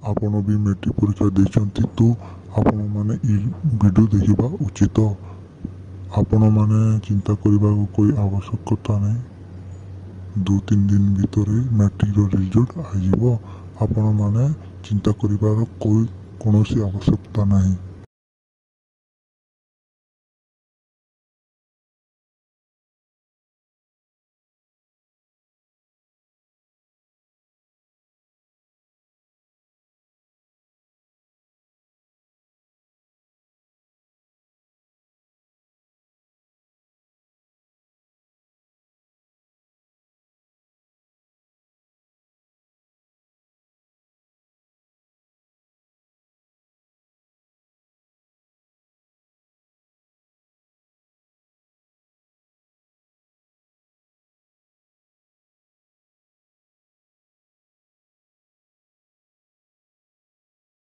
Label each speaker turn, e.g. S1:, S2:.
S1: ଆପଣ ବି ମେଟ୍ରିକ୍ ପରୀକ୍ଷା ଦେଇଛନ୍ତି ତ ଆପଣମାନେ ଏଇ ଭିଡ଼ିଓ ଦେଖିବା ଉଚିତ। ଆପଣମାନେ ଚିନ୍ତା କରିବାକୁ କୋଇ ଆବଶ୍ୟକତା ନାହିଁ। 2-3 ଦିନ ଭିତରେ ମେଟ୍ରିକ୍ର ରେଜଲ୍ଟ ଆସିଯିବ। ଆପଣମାନେ ଚିନ୍ତା କରିବାର କୌଣସି ଆବଶ୍ୟକତା ନାହିଁ।